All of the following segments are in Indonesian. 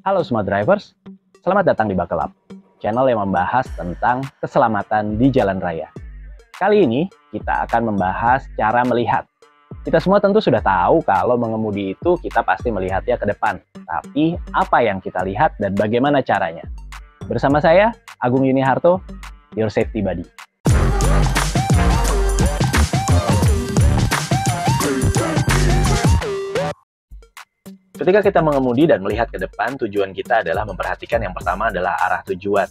Halo Smart Drivers, selamat datang di Buckle Up, channel yang membahas tentang keselamatan di jalan raya. Kali ini kita akan membahas cara melihat. Kita semua tentu sudah tahu kalau mengemudi itu kita pasti melihatnya ke depan. Tapi apa yang kita lihat dan bagaimana caranya? Bersama saya, Agung Yuniharto, Your Safety Buddy. Ketika kita mengemudi dan melihat ke depan, tujuan kita adalah memperhatikan yang pertama adalah arah tujuan.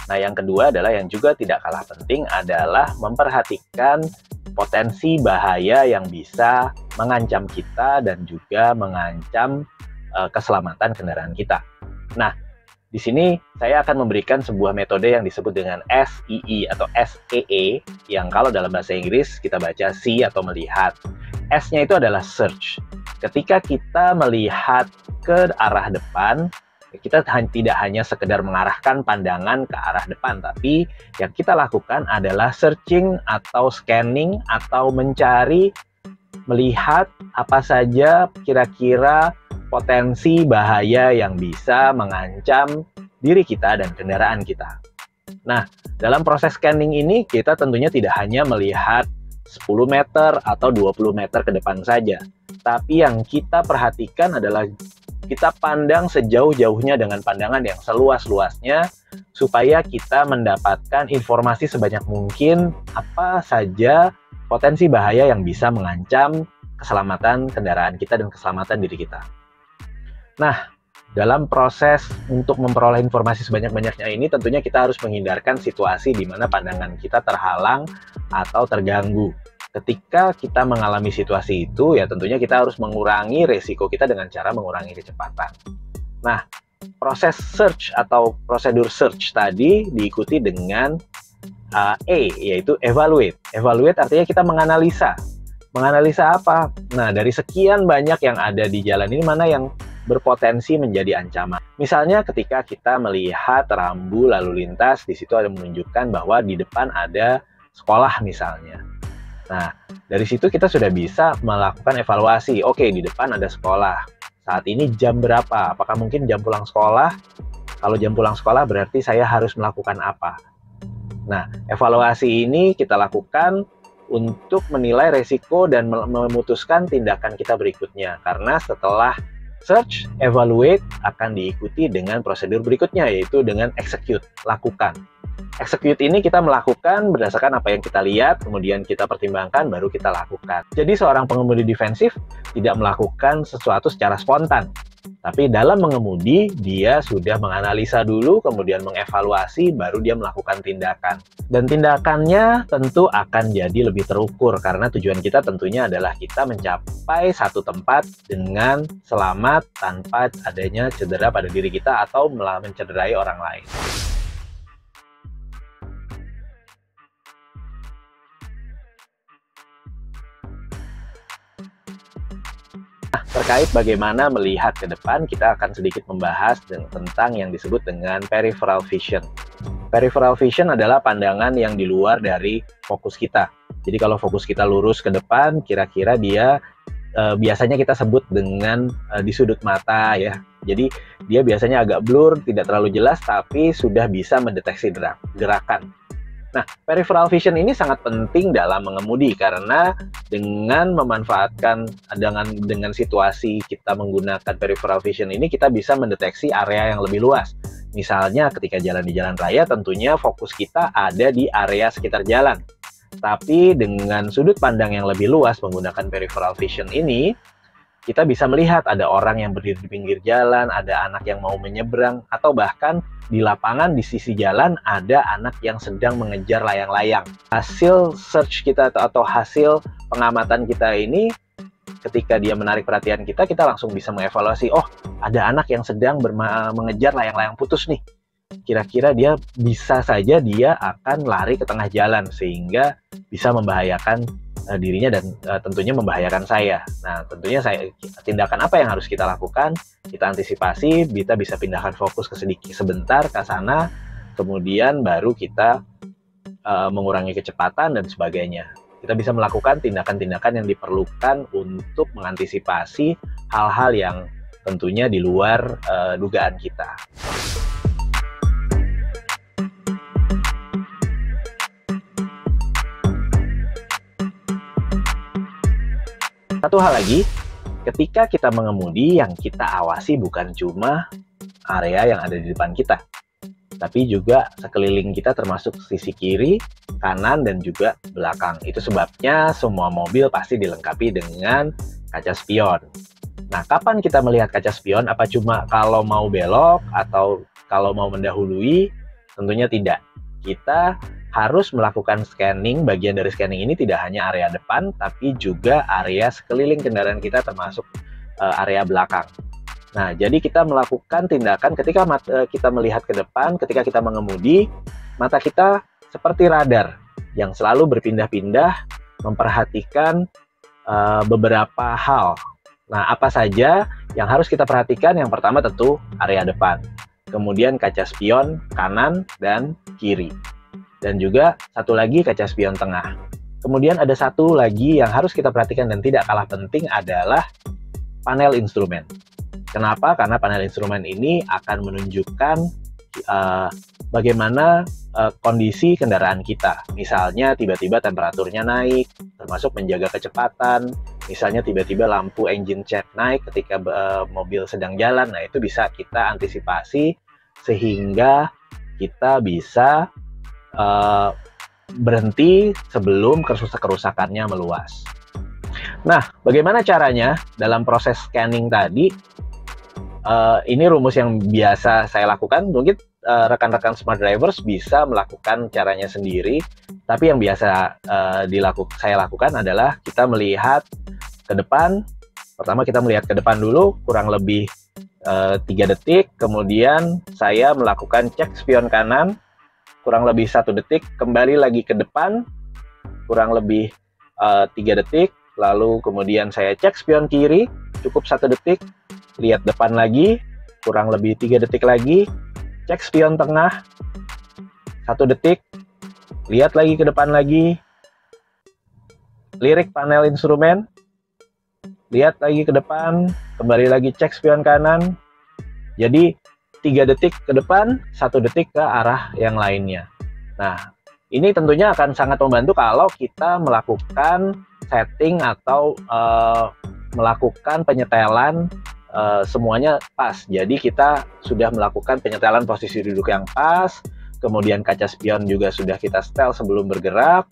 Nah, yang kedua adalah yang juga tidak kalah penting adalah memperhatikan potensi bahaya yang bisa mengancam kita dan juga mengancam keselamatan kendaraan kita. Nah, di sini saya akan memberikan sebuah metode yang disebut dengan SEE atau SEE, yang kalau dalam bahasa Inggris kita baca see atau melihat. S-nya itu adalah search. Ketika kita melihat ke arah depan, kita tidak hanya sekedar mengarahkan pandangan ke arah depan, tapi yang kita lakukan adalah searching atau scanning atau mencari, melihat apa saja kira-kira potensi bahaya yang bisa mengancam diri kita dan kendaraan kita. Nah, dalam proses scanning ini kita tentunya tidak hanya melihat 10 meter atau 20 meter ke depan saja. Tapi yang kita perhatikan adalah kita pandang sejauh-jauhnya dengan pandangan yang seluas-luasnya supaya kita mendapatkan informasi sebanyak mungkin apa saja potensi bahaya yang bisa mengancam keselamatan kendaraan kita dan keselamatan diri kita. Nah, dalam proses untuk memperoleh informasi sebanyak-banyaknya ini tentunya kita harus menghindarkan situasi di mana pandangan kita terhalang atau terganggu. Ketika kita mengalami situasi itu, ya tentunya kita harus mengurangi resiko kita dengan cara mengurangi kecepatan. Nah, proses search atau prosedur search tadi diikuti dengan yaitu evaluate. Evaluate artinya kita menganalisa. Menganalisa apa? Nah, dari sekian banyak yang ada di jalan ini, mana yang berpotensi menjadi ancaman. Misalnya ketika kita melihat rambu lalu lintas, di situ ada menunjukkan bahwa di depan ada sekolah misalnya. Nah, dari situ kita sudah bisa melakukan evaluasi. Oke, di depan ada sekolah. Saat ini jam berapa? Apakah mungkin jam pulang sekolah? Kalau jam pulang sekolah berarti saya harus melakukan apa? Nah, evaluasi ini kita lakukan untuk menilai resiko dan memutuskan tindakan kita berikutnya. Karena setelah search, evaluate akan diikuti dengan prosedur berikutnya, yaitu dengan execute, lakukan. Execute ini kita melakukan berdasarkan apa yang kita lihat, kemudian kita pertimbangkan, baru kita lakukan. Jadi seorang pengemudi defensif tidak melakukan sesuatu secara spontan. Tapi dalam mengemudi, dia sudah menganalisa dulu, kemudian mengevaluasi, baru dia melakukan tindakan. Dan tindakannya tentu akan jadi lebih terukur, karena tujuan kita tentunya adalah kita mencapai satu tempat dengan selamat tanpa adanya cedera pada diri kita atau mencederai orang lain. Terkait bagaimana melihat ke depan, kita akan sedikit membahas tentang yang disebut dengan peripheral vision. Peripheral vision adalah pandangan yang di luar dari fokus kita. Jadi kalau fokus kita lurus ke depan, kira-kira dia biasanya kita sebut dengan di sudut mata ya. Jadi dia biasanya agak blur, tidak terlalu jelas, tapi sudah bisa mendeteksi gerakan. Nah, peripheral vision ini sangat penting dalam mengemudi karena dengan memanfaatkan dengan situasi kita menggunakan peripheral vision ini, kita bisa mendeteksi area yang lebih luas. Misalnya ketika jalan di jalan raya, tentunya fokus kita ada di area sekitar jalan. Tapi dengan sudut pandang yang lebih luas menggunakan peripheral vision ini, kita bisa melihat ada orang yang berdiri di pinggir jalan, ada anak yang mau menyeberang, atau bahkan di lapangan di sisi jalan ada anak yang sedang mengejar layang-layang. Hasil search kita atau hasil pengamatan kita ini, ketika dia menarik perhatian kita, kita langsung bisa mengevaluasi, oh ada anak yang sedang mengejar layang-layang putus nih. Kira-kira dia bisa saja dia akan lari ke tengah jalan sehingga bisa membahayakan dirinya dan tentunya membahayakan saya. Nah, tentunya tindakan apa yang harus kita lakukan? Kita antisipasi, kita bisa pindahkan fokus ke sebentar ke sana, kemudian baru kita mengurangi kecepatan dan sebagainya. Kita bisa melakukan tindakan-tindakan yang diperlukan untuk mengantisipasi hal-hal yang tentunya di luar dugaan kita. Satu hal lagi, ketika kita mengemudi, yang kita awasi bukan cuma area yang ada di depan kita, tapi juga sekeliling kita termasuk sisi kiri, kanan, dan juga belakang. Itu sebabnya semua mobil pasti dilengkapi dengan kaca spion. Nah, kapan kita melihat kaca spion? Apa cuma kalau mau belok atau kalau mau mendahului? Tentunya tidak. Kita harus melakukan scanning. Bagian dari scanning ini tidak hanya area depan, tapi juga area sekeliling kendaraan kita termasuk area belakang. Nah, jadi kita melakukan tindakan ketika kita melihat ke depan, ketika kita mengemudi, mata kita seperti radar yang selalu berpindah-pindah memperhatikan beberapa hal. Nah, apa saja yang harus kita perhatikan? Yang pertama tentu area depan, kemudian kaca spion kanan dan kiri, dan juga satu lagi kaca spion tengah. Kemudian ada satu lagi yang harus kita perhatikan dan tidak kalah penting adalah panel instrumen. Kenapa? Karena panel instrumen ini akan menunjukkan bagaimana kondisi kendaraan kita. Misalnya tiba-tiba temperaturnya naik, termasuk menjaga kecepatan. Misalnya tiba-tiba lampu engine check naik ketika mobil sedang jalan. Nah, itu bisa kita antisipasi sehingga kita bisa berhenti sebelum kerusakannya meluas. Nah, bagaimana caranya dalam proses scanning tadi? Ini rumus yang biasa saya lakukan. Mungkin rekan-rekan smart drivers bisa melakukan caranya sendiri, tapi yang biasa saya lakukan adalah kita melihat ke depan. Pertama kita melihat ke depan dulu kurang lebih 3 detik, kemudian saya melakukan cek spion kanan kurang lebih 1 detik, kembali lagi ke depan kurang lebih 3 detik, lalu kemudian saya cek spion kiri cukup 1 detik, lihat depan lagi kurang lebih 3 detik lagi, cek spion tengah 1 detik, lihat lagi ke depan lagi, lirik panel instrumen, lihat lagi ke depan, kembali lagi cek spion kanan. Jadi 3 detik ke depan, 1 detik ke arah yang lainnya. Nah, ini tentunya akan sangat membantu kalau kita melakukan setting atau melakukan penyetelan semuanya pas. Jadi kita sudah melakukan penyetelan posisi duduk yang pas, kemudian kaca spion juga sudah kita setel sebelum bergerak.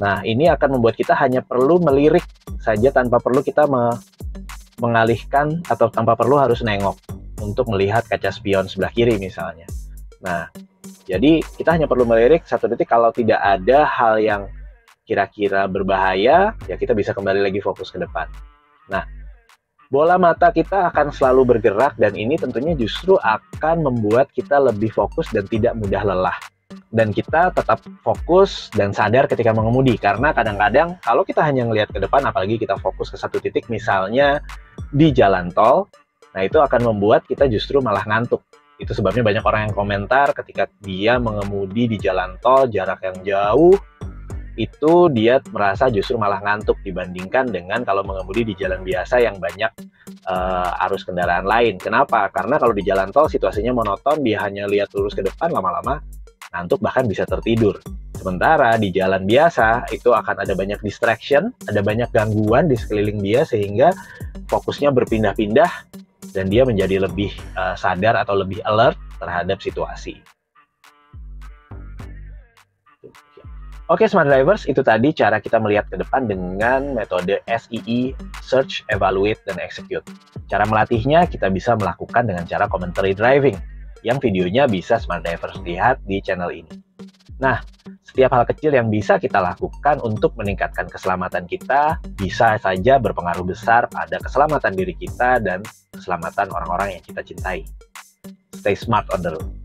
Nah, ini akan membuat kita hanya perlu melirik saja tanpa perlu kita mengalihkan atau tanpa perlu harus nengok untuk melihat kaca spion sebelah kiri misalnya. Nah, jadi kita hanya perlu melirik 1 detik. Kalau tidak ada hal yang kira-kira berbahaya, ya kita bisa kembali lagi fokus ke depan. Nah, bola mata kita akan selalu bergerak dan ini tentunya justru akan membuat kita lebih fokus dan tidak mudah lelah. Dan kita tetap fokus dan sadar ketika mengemudi, karena kadang-kadang kalau kita hanya melihat ke depan, apalagi kita fokus ke 1 titik misalnya di jalan tol, nah itu akan membuat kita justru malah ngantuk. Itu sebabnya banyak orang yang komentar ketika dia mengemudi di jalan tol jarak yang jauh, itu dia merasa justru malah ngantuk dibandingkan dengan kalau mengemudi di jalan biasa yang banyak arus kendaraan lain. Kenapa? Karena kalau di jalan tol situasinya monoton, dia hanya lihat lurus ke depan, lama-lama ngantuk bahkan bisa tertidur. Sementara di jalan biasa itu akan ada banyak distraction, ada banyak gangguan di sekeliling dia sehingga fokusnya berpindah-pindah dan dia menjadi lebih sadar atau lebih alert terhadap situasi. Oke, smart drivers, itu tadi cara kita melihat ke depan dengan metode SEE, Search, Evaluate, dan Execute. Cara melatihnya kita bisa melakukan dengan cara commentary driving, yang videonya bisa smart drivers lihat di channel ini. Nah, setiap hal kecil yang bisa kita lakukan untuk meningkatkan keselamatan kita bisa saja berpengaruh besar pada keselamatan diri kita dan keselamatan orang-orang yang kita cintai. Stay smart on the road.